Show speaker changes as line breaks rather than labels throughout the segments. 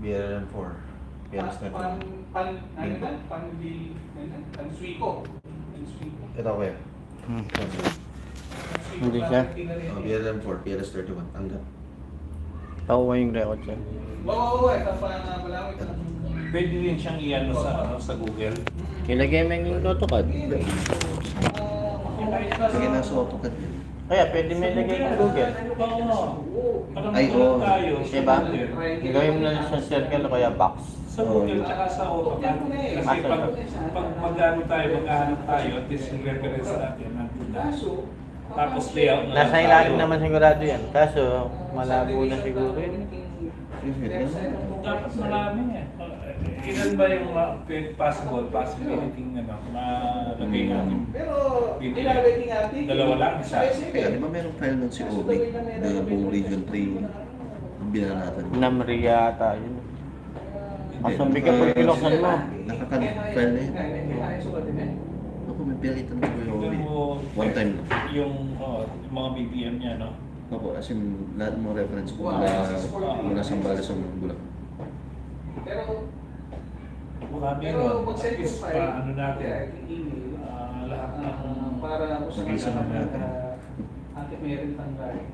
BLM4. PLS na
Pan Suico.
Ito kuya.
Hindi siya.
BLM4, PLS31. Tanggap.
Tawa yung record siya.
Oo, ito pa nga malawit.
Pwede din siyang i-ano sa Google.
Ilagay mo yung AutoCAD.
Sige, nasa AutoCAD yun.
Kaya pwede mo ilagay yung Google.
Ay, oo.
Diba? Gawin mo na sa circle o kaya box.
Sa Google tsaka sa AutoCAD. Kasi pag mag-ano tayo, maghahanap tayo, at least yung reference natin nandun na. Tapos layout na.
Nasa ilalim naman sigurado yan. Kaso, malabo na siguro yun.
Dapat marami eh. Ilan ba yung possibility ano, malagay natin?
Pero, pinalagay natin.
Dalawa lang, isa.
Kaya, di ba merong file nun si Obi? The buong Region 3 binanatan.
Namri yata yun. Masumbi ka pag pinuksan mo.
Nakakan-file na yun. Ako, may pilitan ko yung Obi. One time na.
Yung mga BBM niya, no?
Ako, as in, lahat mo reference ko mula Sambales o Bulak.
Pero,
Marami yun. At least pa ano natin, lahat ng
para
Mag-isa na natin.
Ate Meron Tanggay.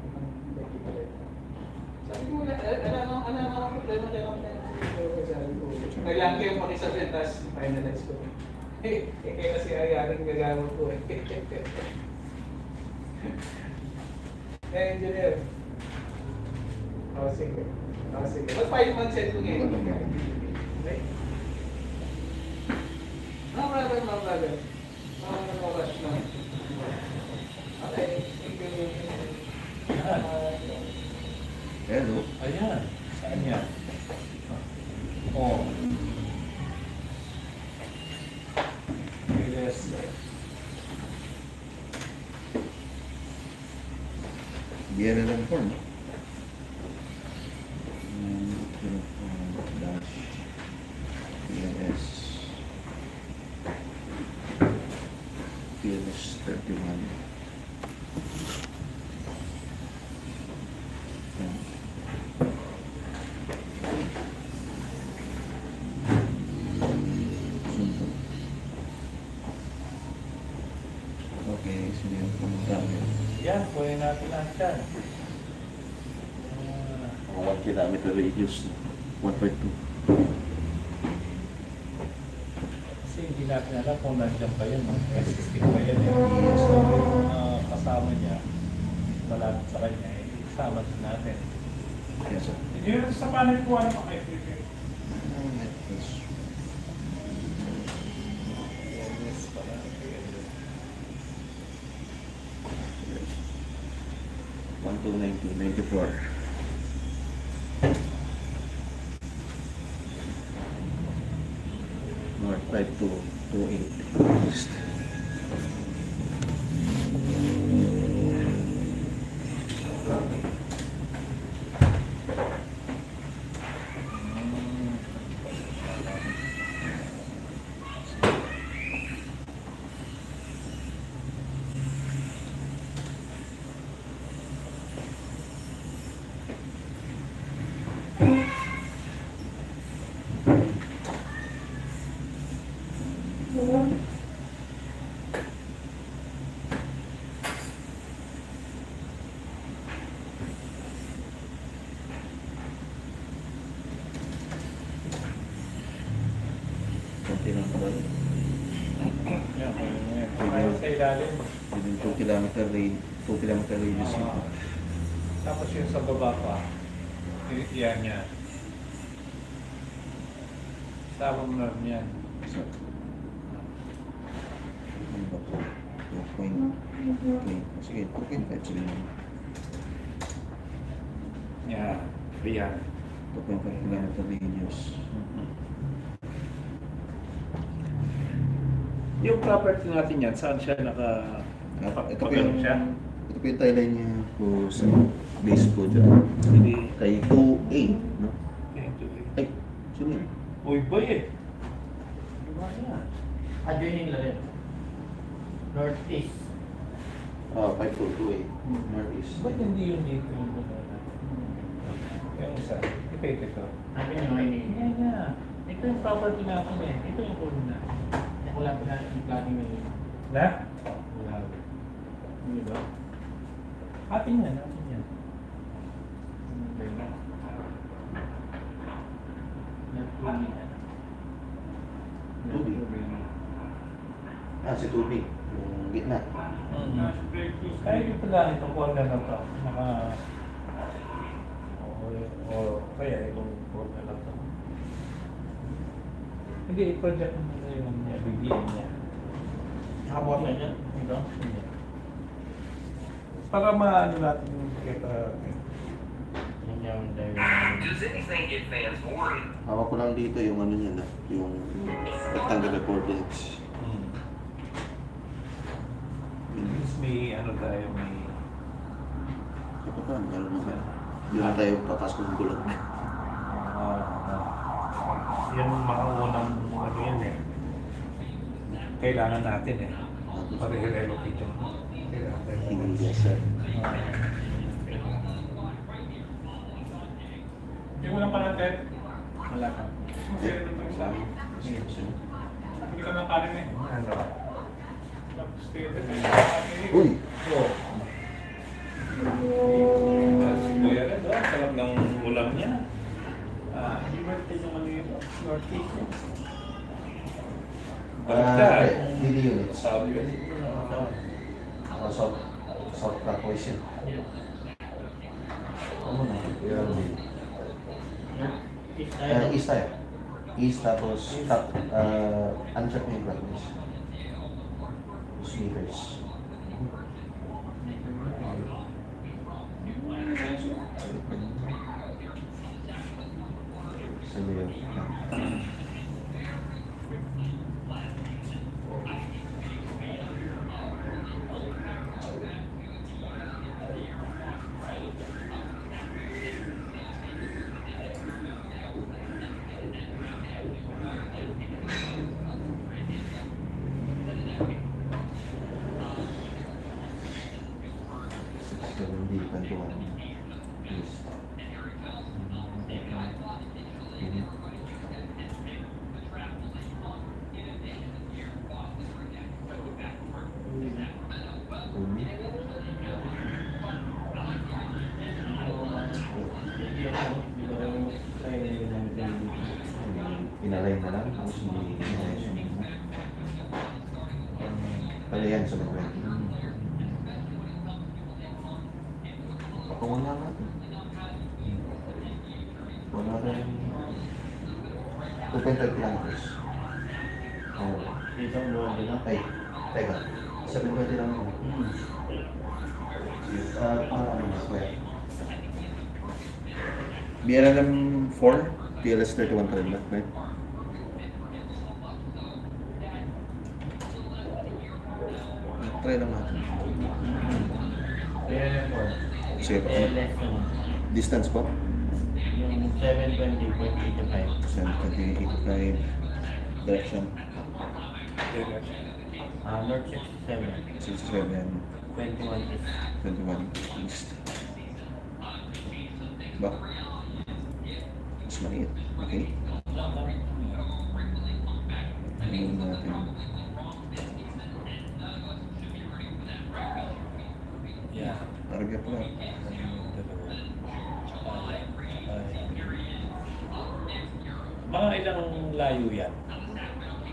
Sabi ko, ano ang problema dyan ako naglang kayo makisabi, tapos finalize ko. Kasi ayaring gagamot ko eh. Engineer. Sige. But 5 months set ko ngayon. Okay? No problem. No rush na. Okay. Thank you.
Hello.
ayan. Saan yan? Oh. Yes.
BLM4, no? Dash PLS PLS 31. Okay, sige, pumunta kami.
Yan, kunin natin lahat yan.
1 kilometer radius, 1.2.
Kasi hindi natin alam kung nandiyan pa yan. Existing pa yan eh. So, kasama niya, malapit sa kanya, isama din natin.
Yes, sir.
Yun sa panel ko, ano pa kayo? Yes, pala.
1290, 94. North 5228. East. Konti lang pala.
Yan, kaya sa ilalim.
Within 2 kilometer radius yun.
Tapos yung sa baba pa, yan niya. Sama mo na rin yan.
So, ano ba po? 2.5. Sige, 2.5 sige.
Yan, yan.
2.5 kilometer radius.
Yung property natin yan, saan siya
Ito po
Magano
yung,
siya?
ito po yung timeline niya po sa base po dyan.
Hindi.
Kay 2A, no? Ay, sino yun?
Uy, boy eh. Diba yan?
Adjoining lang rin. Northeast.
522A, northeast.
Ba't hindi yung dito yung banana? Yung isa, ito.
Sabi niyo, hindi.
Yan nga.
Ito yung property natin eh. Ito yung phone na. Wala pa na yung planning na yun.
Na?
Wala. Hindi ba?
Atin yan, atin yan.
Tubig. Si tubig. Yung gitna.
Kaya ito lang itong corner na to. O kaya itong corner na to. Hindi, i-project mo na yung bibigyan niya.
Hapon na dyan. Ito? Hindi.
Para maano natin yung kita.
Yan yung
Does anything get fans worried?
Hawak ko lang dito yung ano niya na. Yung rectangular coordinates.
May ano tayo, may...
Ito pa, meron naman. Yun na tayo papasok ng gulot.
Yan mga unang ano yan eh. Kailangan natin eh. Para i-relocate yung... Kailangan tayo.
Yes, sir.
Hindi mo lang pa natin.
Wala ka.
Masaya na ito sa hindi ka nang kanin eh.
Ano?
Tapos tingin
Uy!
Oo. Kuya rin doon, sarap ng ulam niya.
Hindi ba ito yung ano yun? Northeast yun?
Baliktad.
Hindi units.
Sabi ko.
South clockwise yun. Ano na?
East tayo.
East tayo. East tapos uncheck mo yung clockwise. Meters. Sabi yun. Hindi kantuan. Yes. Pinalay na lang, tapos hindi inayos yung palayan sa mga kung wala natin. Wala rin 2.5 kilometers. Oh.
Dito ang buwan din.
Ay, teka. 7.20 lang yun. Ano na, kuya? BLM 4, TLS 31 pa rin ba? Right? Try lang natin.
Ayan po.
Sige pa.
LS naman.
Distance po?
Yung 720.85.
7.85. Direction.
North 67.
67.
21 is
21 east. Ba? Mas maliit. Okay. Ayun natin.
Yeah.
Target na.
Mga ilang layo yan?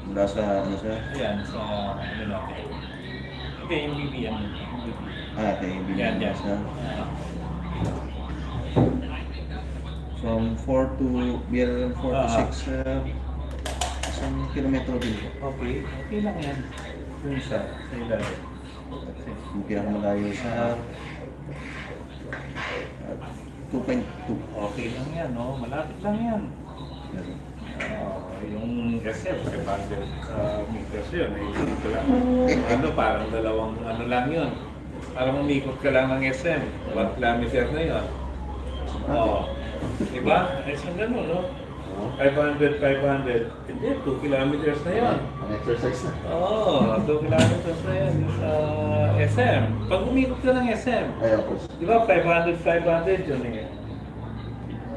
Mula sa ano siya?
Ayan, sa ano natin. Okay, yung BBM.
Okay.
Yan, yan.
Siya. From 4 to BLM 4 to 6 isang kilometro din po.
Okay, okay lang yan. Yung isa, sa ilalim.
Yung pinakamalayo sa 2.2.
Okay lang yan, no? Malapit lang yan. Yung SF, 500 meters yun. Ito lang. Ano, parang dalawang ano lang yun. Parang umikot ka lang ng SM. 1 kilometer na yun. Oo. Diba? Ay, saan gano'n, no? 500. Hindi, 2 kilometers na yun.
Ang exercise na.
Oo, 2 kilometers na yun sa SM. Pag umikot ka ng SM,
Ay, of course.
di ba 500 yun eh.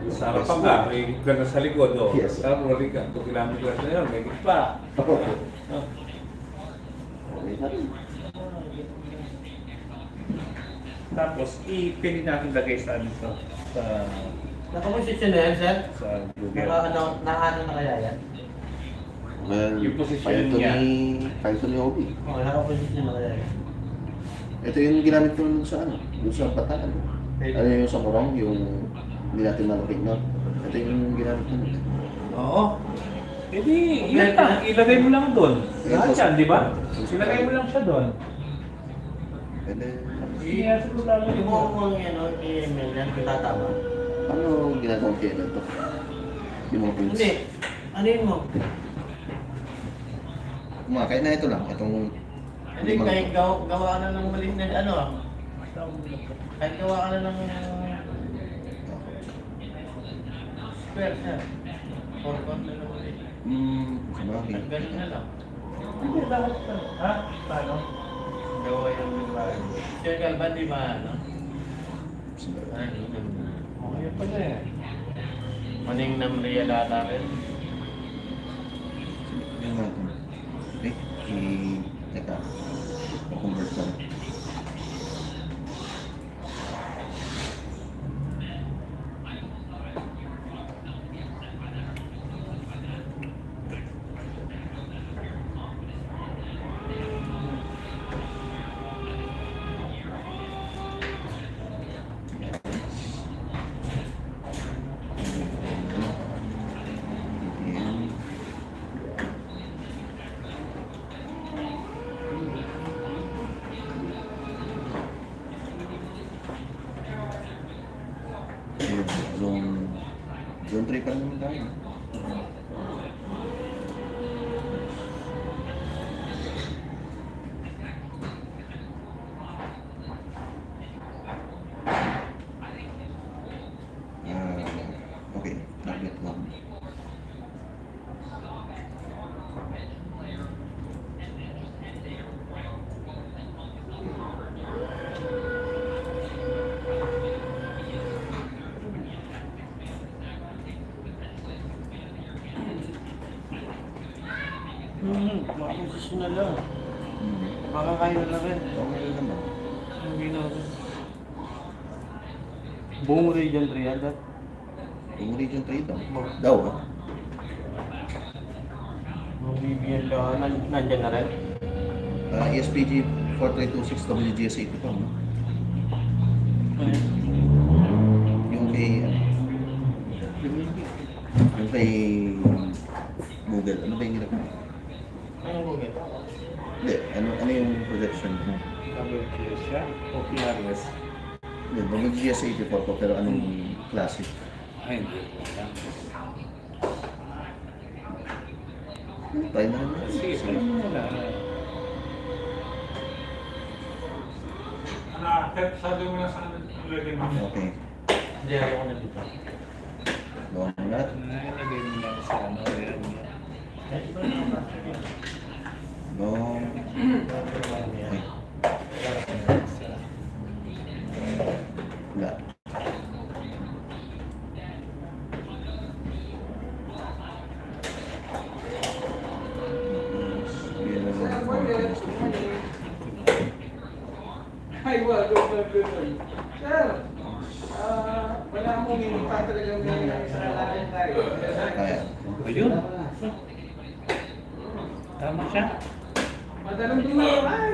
Sa harapan ka, may gana sa likod, oh.
Yes.
Sa rolling ka, 2 kilometers na yun, may pa. Oh.
Okay na rin.
Tapos, pili natin lagay sa ano to, sa
Nakaposisyon na yan, sir?
Google.
Ano na kaya yan?
Well,
Yung position
file to
niya.
ni Obi.
Oo, nakaposisyon na kaya yan.
Ito yung ginamit ko dun sa ano, dun sa bataan. Ano yung sa Morong, yung hindi natin malapit na. Ito yung ginamit ko dun.
Oo. Eh di, yun lang. Ilagay mo lang doon. Lahat yan, di ba? Ilagay mo lang siya doon.
Pwede.
Iya, siguro lang
Yung
yun.
mga mga ano, i-email yan, kung tatama.
Ano ginagawa ko yan ito? Yung mga pins.
Hindi. Ano yun mo?
Kahit na ito lang, itong
Hindi, kahit gawa ka na ng maliit na ano ah. Kahit gawa ka na ng square, sir. Four corner na ng maliit.
sabagay.
Ganun na lang.
Hindi, bakit? Ha? Paano?
Gawa yung bahay. Sir Galvan, di ba ano?
Sabagay.
Ano?
Okay pa na eh.
Maning nam real ata rin.
Yung natin. Okay, teka. I-convert ko. Ayan. Zone 3 pa naman tayo. Okay, target 1.
Makaposisyon na lang. Baka kaya na rin.
Okay lang naman.
Hindi na rin. Buong region 300.
Yung region 3 daw. Daw, ha?
Yung BBL nandyan na rin.
ESPG 4326 WGS 84, no? Yung kay, yung kay Google, ano ba yung ginagawa?
Ano mo gito?
Hindi, ano yung projection mo?
WGS siya o PRS?
Hindi, WGS 84 po, pero anong klase?
Ay, hindi ko alam.
Tayo na naman.
Sige, wala.
Sabi mo na sa amin, lagay mo.
Okay.
Hindi ako na dito.
Bawa mo lahat.
Nalagay mo lang sa ano, yan.
Kahit iba na ako.
Long. Okay. Wala.
Ay, good. Sir, wala akong pa talagang may isa na natin tayo.
Kaya.
Ayun. Tama siya.
Madalang dumaan.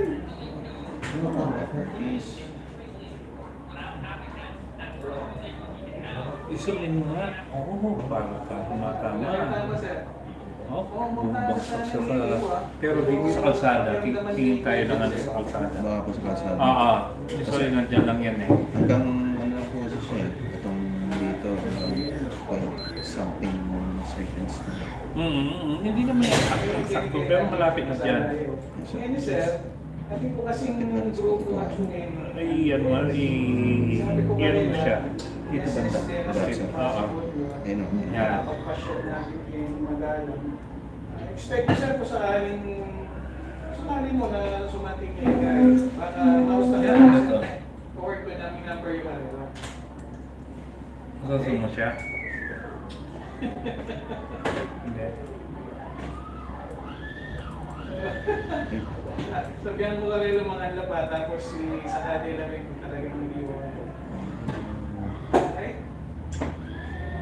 Isulin mo nga. Oo, para ka tumatama.
Tama, sir.
Oh, bumagsak siya sa... Pero dito sa kalsada, tingin tayo ng ano sa kalsada.
Baka po sa kalsada.
Isulin nandiyan lang yan eh.
Hanggang ano lang po kasi siya eh. Itong dito, something seconds na.
Hindi naman yan sakto, pero malapit na dyan.
Ngayon, sir, natin po kasing grupo action ngayon.
Ay, ano nga, i-ano mo siya.
Dito banda. Baksa.
Oo.
Ayun o.
Yan.
Pagpasyon natin kay Magalang. Expect ko, sir, kung sakaling mo na sumating yung guys. Baka nausap
Yan,
na
ito.
forward ko namin number yung ano.
Gusto mo siya? Hindi.
Sabihan mo kami ng mga lapa, tapos sa kanila may talagang hindi mo. Okay?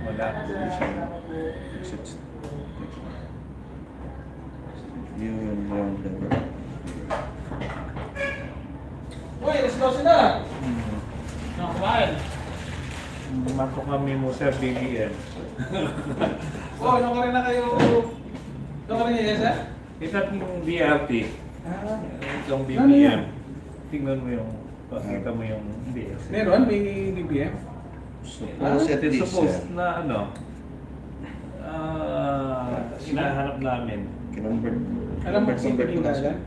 Wala.
Yung ground level.
Uy, let's go sila!
Hmm.
Nakakuhaan.
Mako kami mo sa BBM.
Oh, ano ka rin na kayo? Ano ka rin niya, sir?
Kita yung BRT.
Ah.
Yung
Ano
BBM.
yan?
Tingnan mo yung, pakita mo yung BS.
Meron? May BBM?
Set
It's
this,
supposed na ano, hinahanap namin.
Kinonvert.
Alam mo kung
Convert
yung
ko na siya.
dalan?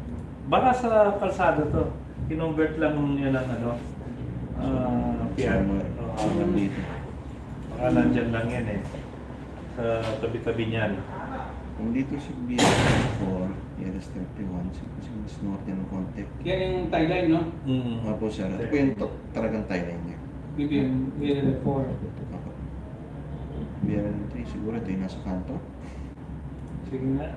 Baka sa kalsado to. Kinonvert lang yun ang ano, PR.
Dito.
Baka nandyan lang yan eh. Sa tabi-tabi niyan.
Kung dito si BS4, LS31, kasi mas norte ng konti.
Yan yung tie-line, no?
Mm.
Opo sir, ito po yung talagang timeline niya.
BBM, BL4.
Opo. BL3 siguro ito yung nasa kanto.
Sige nga.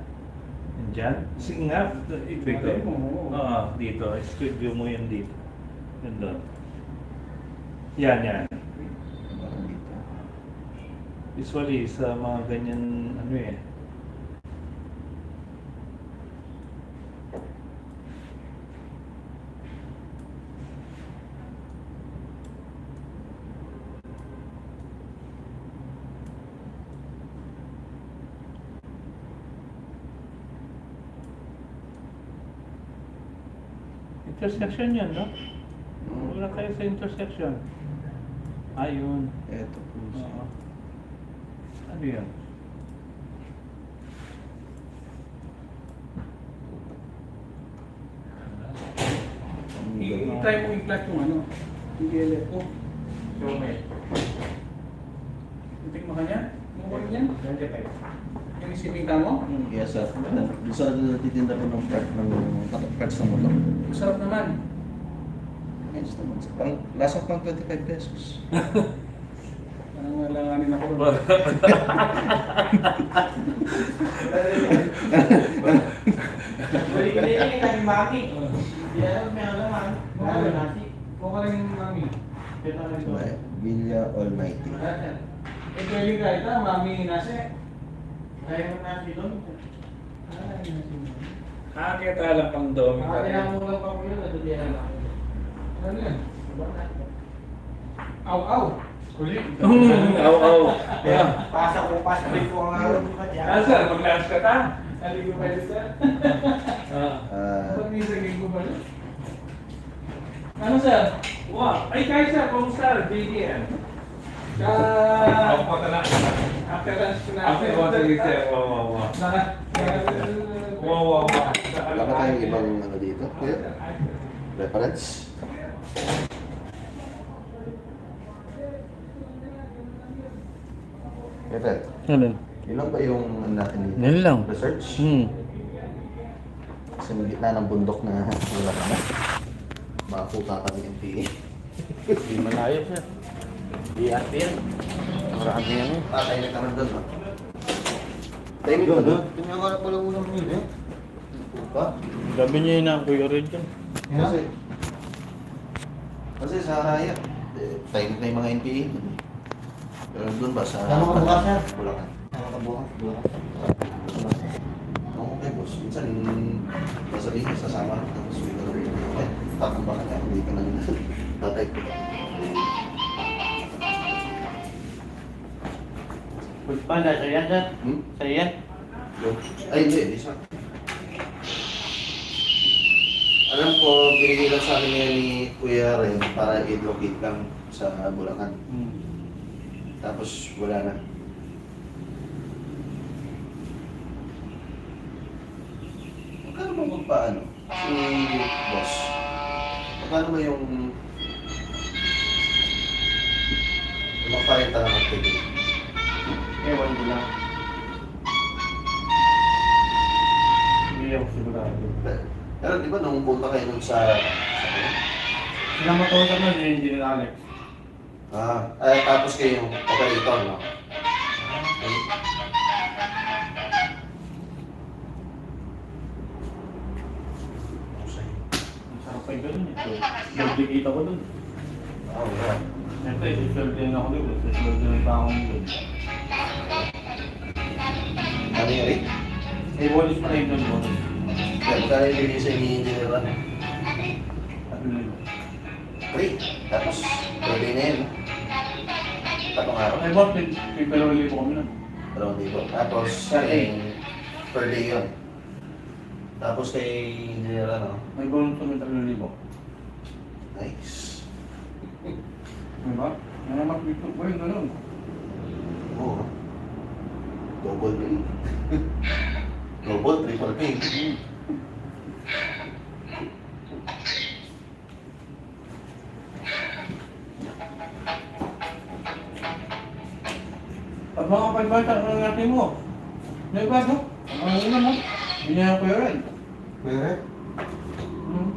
Nandyan? Sige nga. Dito.
Malay mo, oo.
Oo, dito. Street view mo yun dito. Yun doon. Yan, yan.
Parang dito.
Usually, sa mga ganyan, ano eh. Intersection yan, no? Wala kayo sa intersection. Ayun.
Ito po siya.
Oo. Ano yan?
I-try mo i-flash yung ano, yung BL4.
Show me.
Itik mo kanya? Ano ba yan? Yung isipin ka mo?
Yes sir. Doon sa nagtitinda ko ng parts ng motor.
Sarap naman.
Ayos naman sir. Parang lasa pang 25 pesos.
Parang malanganin ako.
Balik na yan, kami maki. Hindi alam, may alaman. Ano nasi?
Mukha rin yung mami.
Ito na ito.
Villa Almighty.
Eh, pwede ka ito, mami nasi.
Kaya mo nasi doon.
Nakakita lang pang domi ka rin.
Kaya mo lang pa ko yun, natudiyan lang.
Ano yan? Aw-aw. Uli.
Aw.
Pasa ko rin po ang alam mo ka dyan.
Sir, mag-lunch ka ta? Aligo pa yun, sir. Ba't may saging ko ba yun? Ano, sir?
Wow. Ay, kayo sir, kumusta? BDM.
After
na.
lunch ko na.
After one, sige sir. Wow. Wow.
Wala ba tayong ibang ano dito? Reference? Ito.
Ano?
Ilan ba yung ano natin dito?
Yan lang.
Research? Kasi may gitna ng bundok na wala ka na. Makakuta kami ng PA.
Hindi malayo siya. BRT yan. Maraan niya yan.
Tatay na kanan doon, no? Timing ko, no? Tingnan ko na pala ulam nila, eh. Pa?
Gabi niya yun ang Kuya Red yan.
Kasi sa Haraya, timing na yung mga NPA. Pero doon ba sa...
Ano ka bukas, sir?
Bulacan.
Ano ka bukas?
Okay, boss. Minsan, sasabihin, sasama. Tapos, okay, tapos ba ka hindi ka nang tatay ko.
Pagpanda, sa yan, sir?
Hmm?
Sa yan?
Ay, hindi siya. Alam ko, binigay lang sa akin yan ni Kuya Ren para i-locate lang sa Bulacan. Tapos wala na. Magkano ba magpaano? Si boss. Magkano ba yung magparenta ng activity?
Ewan ko lang.
Hindi ako sigurado.
Pero di ba nung punta kayo nun sa
Sila matutok nun, yung Engineer Alex.
tapos kayo yung operator, no?
Ang sarap pa yung ganun eh. So, duplicate ako dun.
Oo, yeah.
Siyempre, isusunod din ako dun. Susunod din pa ako dun.
Ano yung rate?
Eh, bonus pa rin dun. Bonus.
Kaya magkano yung bigay sa engineer ano?
At yun.
3. Tapos, per day na yun. Tapong araw.
Eh, boss, piperoli po kami nun.
2,000. Tapos,
Per day.
per day yun. Tapos kay engineer ano?
May bonus kami 3,000.
Nice.
Diba? Nanamak dito po yung ganun.
Oo. Double pay. Double, triple pay.
Pag mga pagbata ng natin mo, diba no? Ang una mo, hindi ko yun.
Pwede?
Hmm.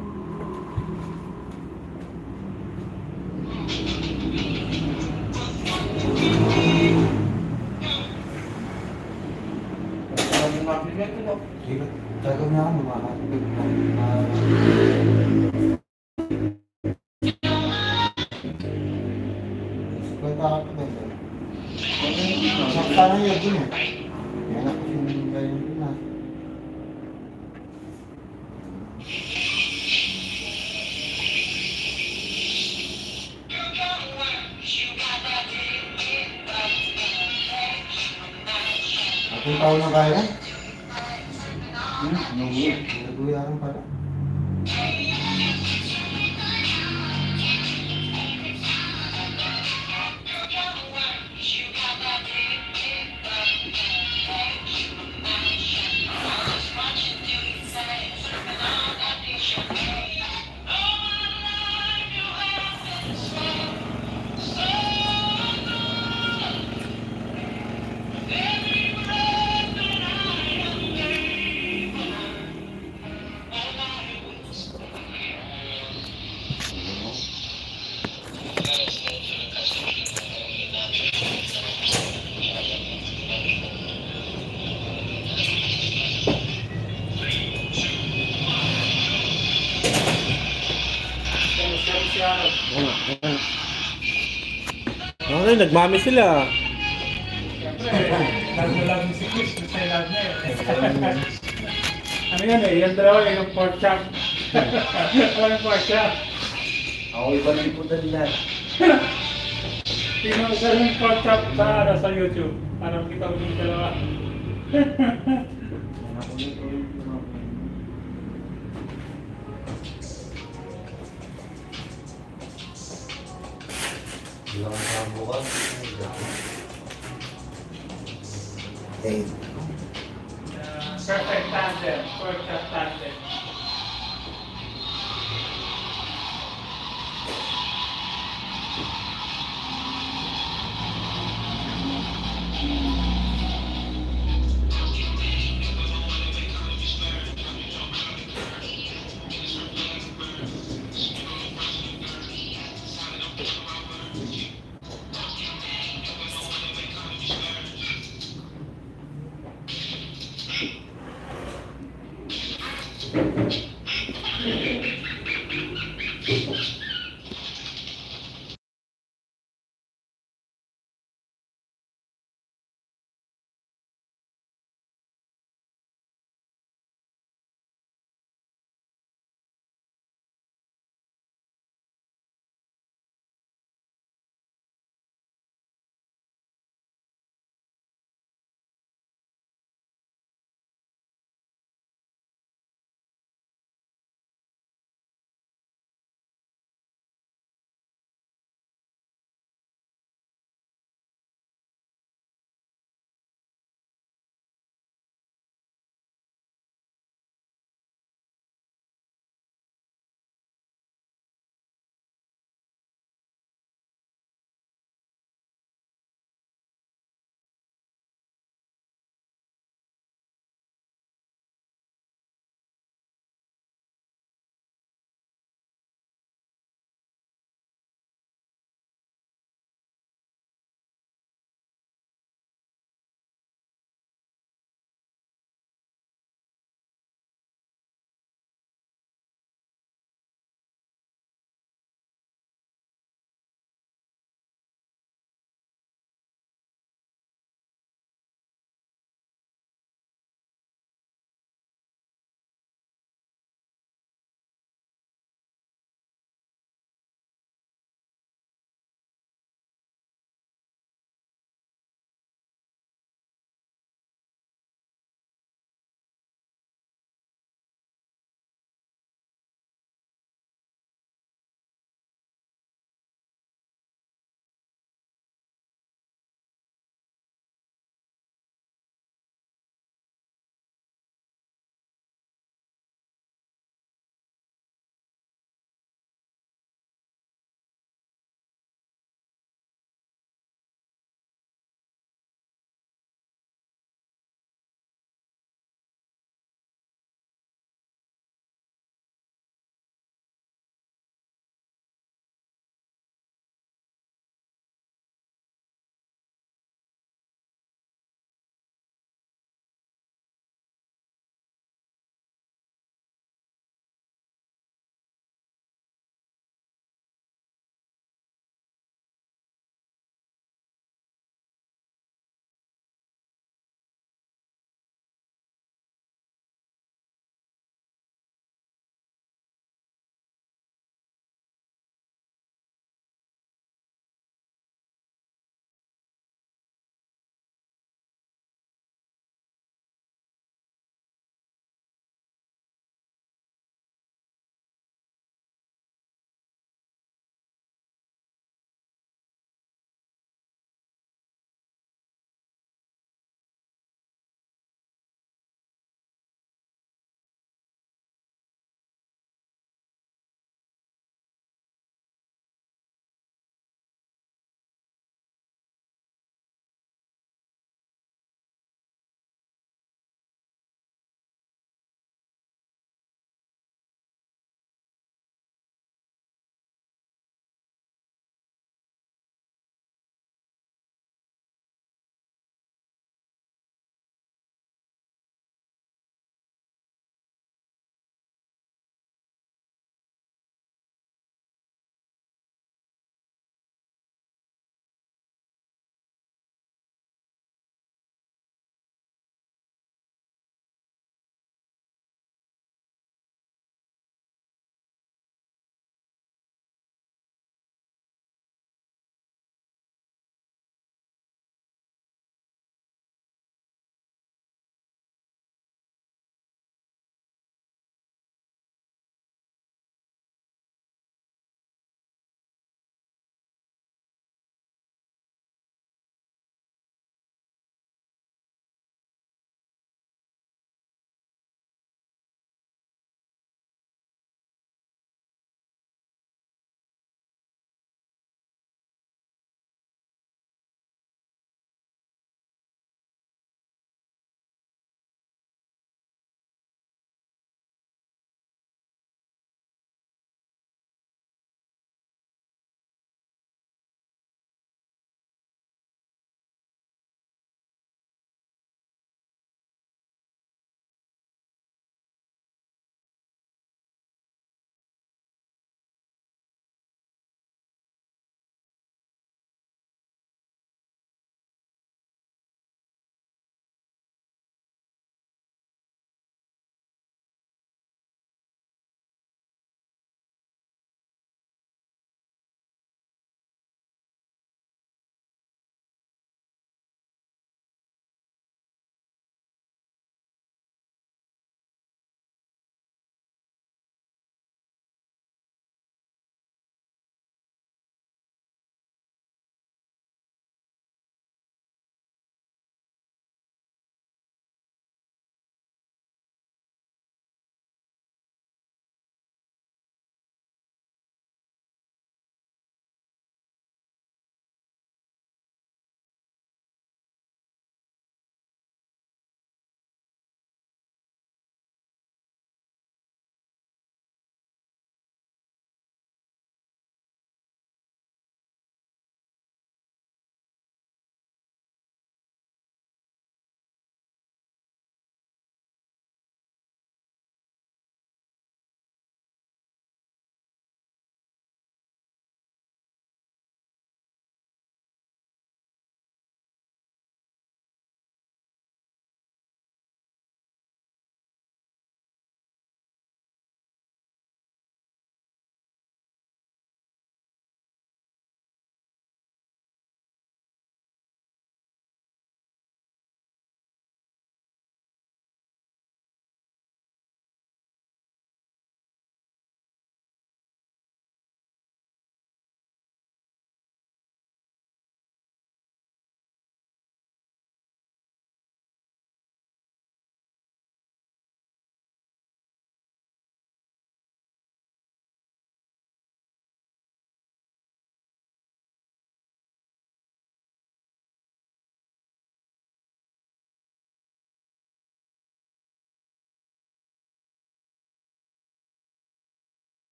Maraming mapigay ko.
Sige. Gagawin na ako makakapagod. Kwenta ka pa ba? Sakta na yun din eh. Yan ako yung ganyan din na. Atong taon na kaya? Naguyaran pala.
Okay, nagmami sila.
Siyempre, lalo lang si Chris, gusto yung love niya eh. Ano yan eh, yung dalawa yung pork chop. Walang pork chop.
Ako iba na ipunta nila.
Pinusa yung pork chop sa YouTube. Para kita mo yung dalawa.
Bilang sa bukas. Eh,
Perfect tandem, pork chop tandem.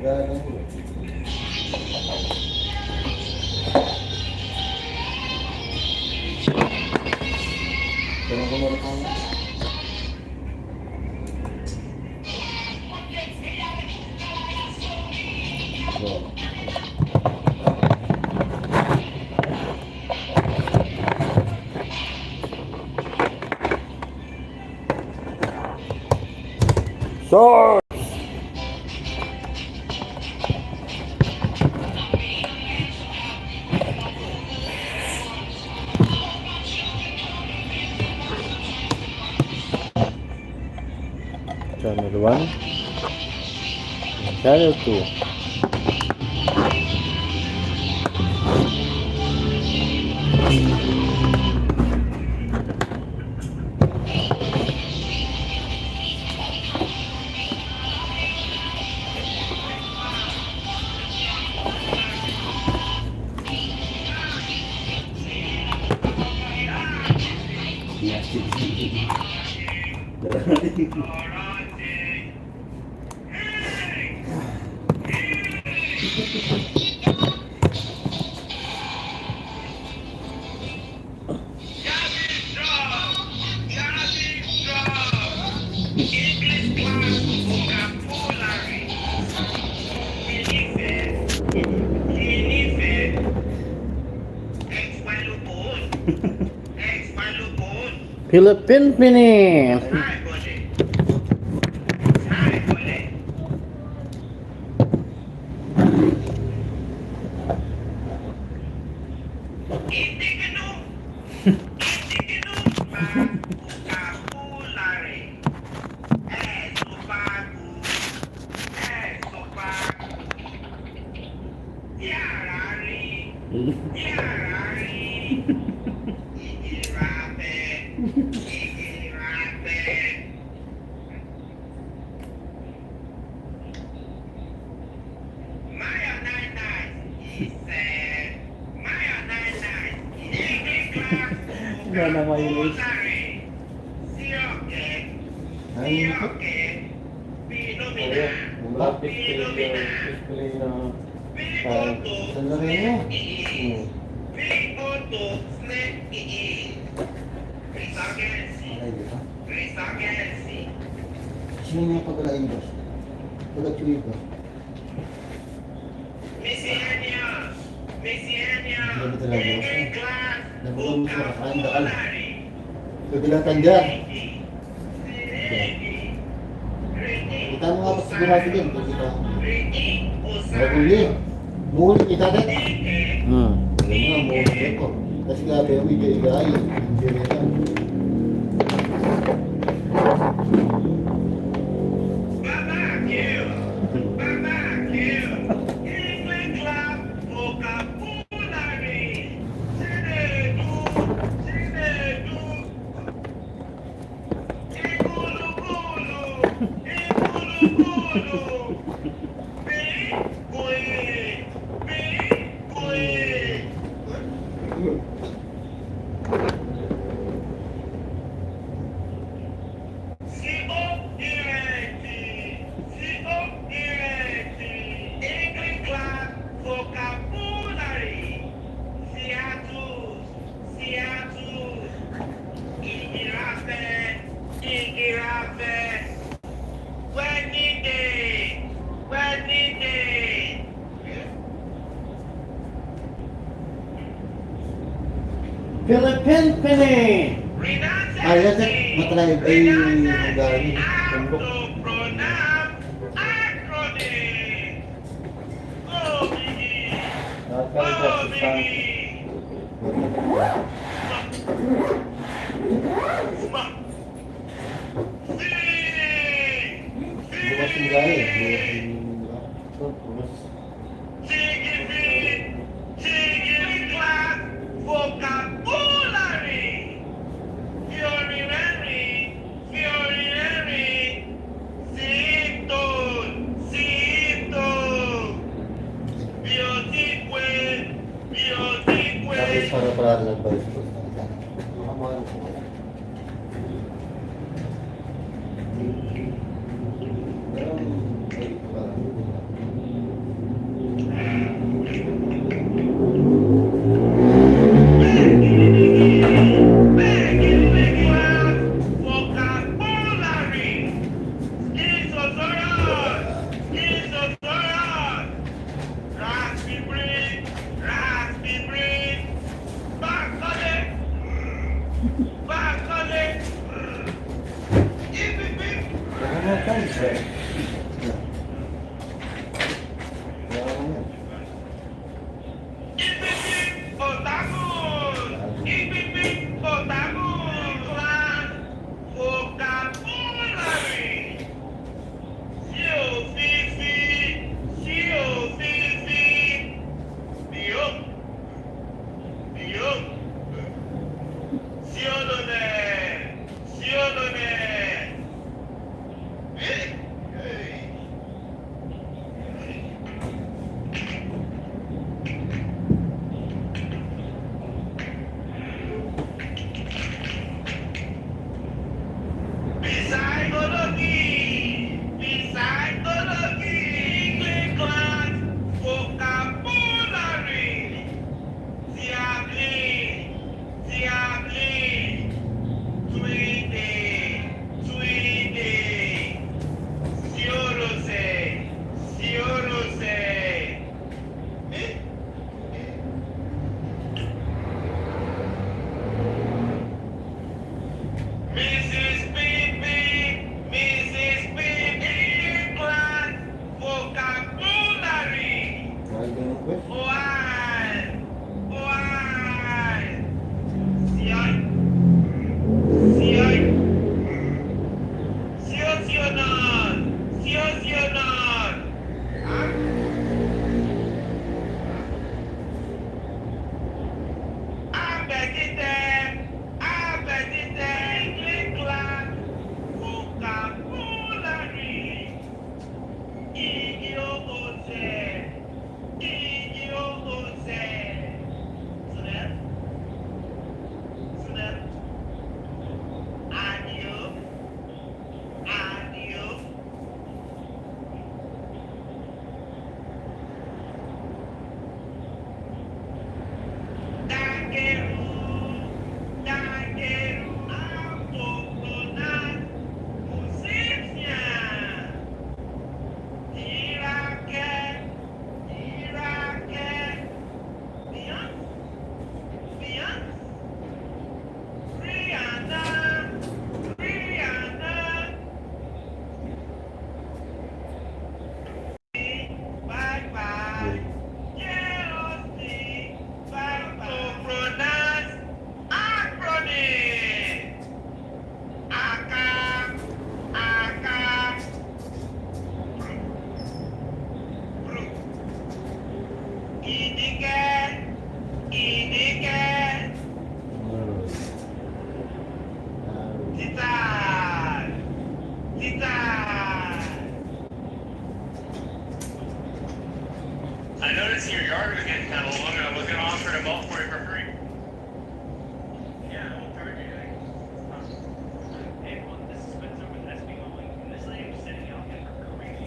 Galing ko. Ganun ko meron kang... Source! Channel 1, Channel 2. Philippine Pini.
Gana mayonnaise.
Sino niya pagkalain boss? Pagkatuloy ko. Hindi talaga boss. Nabulong ko sa kain dakal. Kagilatan dyan. Kita mo nga pa sigurado dyan. Naguli. Muli kita din. Alam mo, muli ko. Kasi gabi ako igay-igay. Hindi rin yan.
Philippine Pini.
Ay, yan matry ay magaling. Tundok. Bukas yung gaya. Bukas. Tapos para lang ba ito? Makamahal ko. Pero, Kaya ako yan. Ay, ganun po.
I noticed your yard was getting kind of long, and I was gonna offer to mow for you for free. Yeah, we'll charge you. Hey, well, this is Spencer with SB Mowing, and this lady was sitting out there for crazy.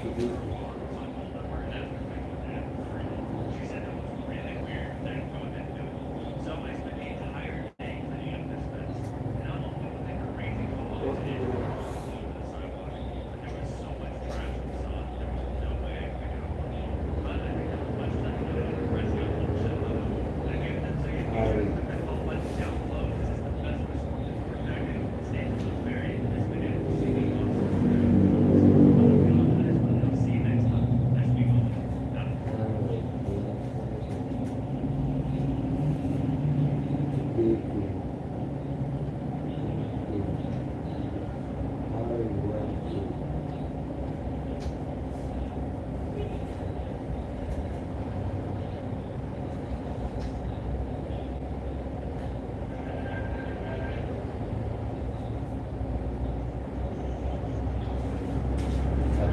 She said it was really weird that I'm going to do it. So I spent the entire day cleaning up this mess, and I'm looking at the crazy calls and the sidewalk. There was so much trash and stuff, there was no way I could do it. But I think that much less than the rest of the shit level. I gave them to you. I told them down below, this is the best resort that's protected. Stanton was very intimidated to see me go through. I'll see you next time. Next week,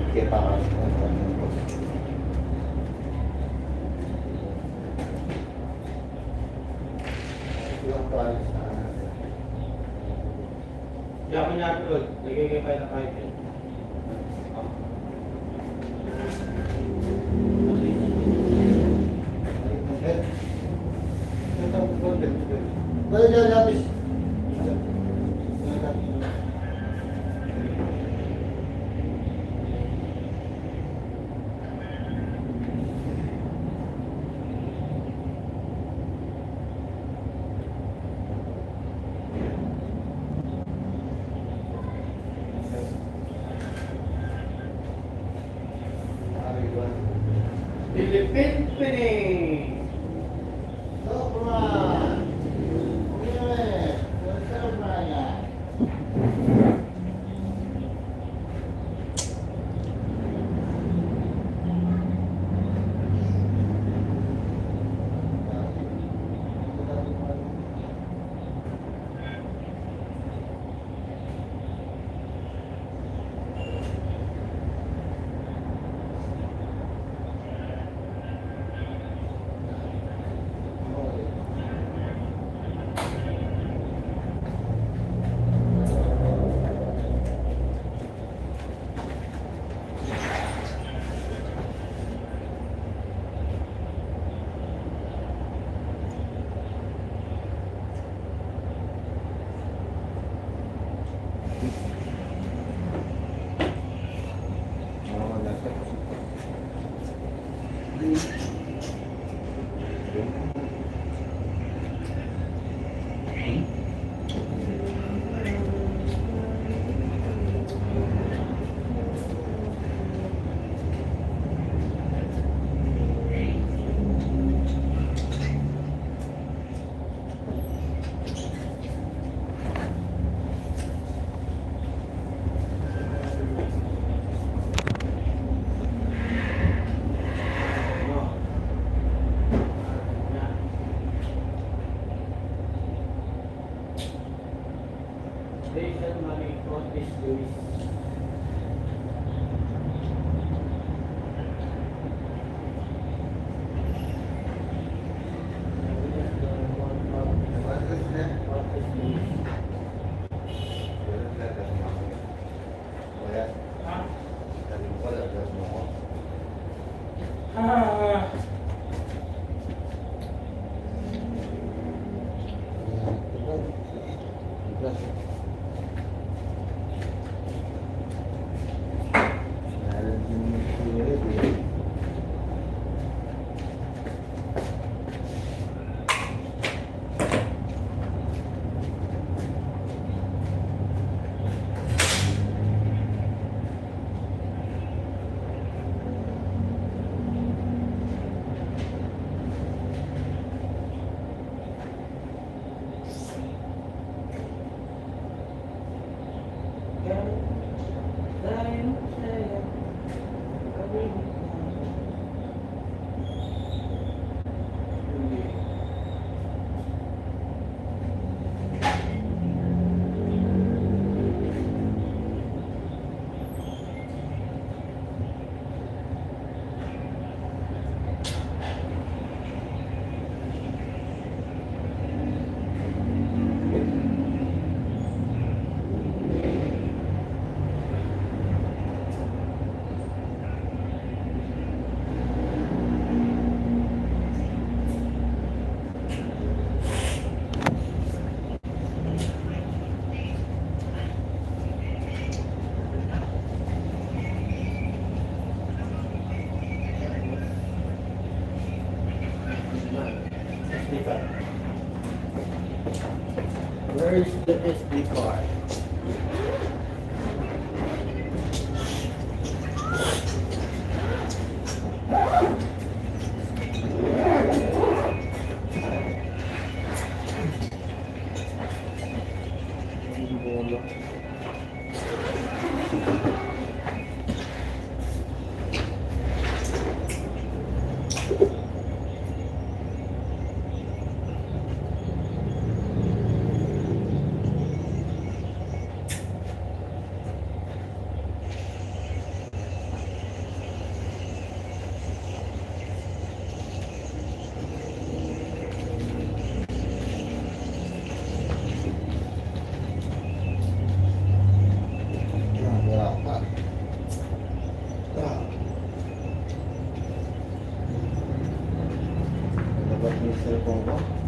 Kaya pa ako. Yung tuwalis na
Hindi ako na-upload. Nagkikipay na kahit yun.
Well, dyan lapis.
Philippine Pinning! Sobra! Okay, sobra yan. Jason Money Otis Lewis. Where is the SD card?
cellphone ko.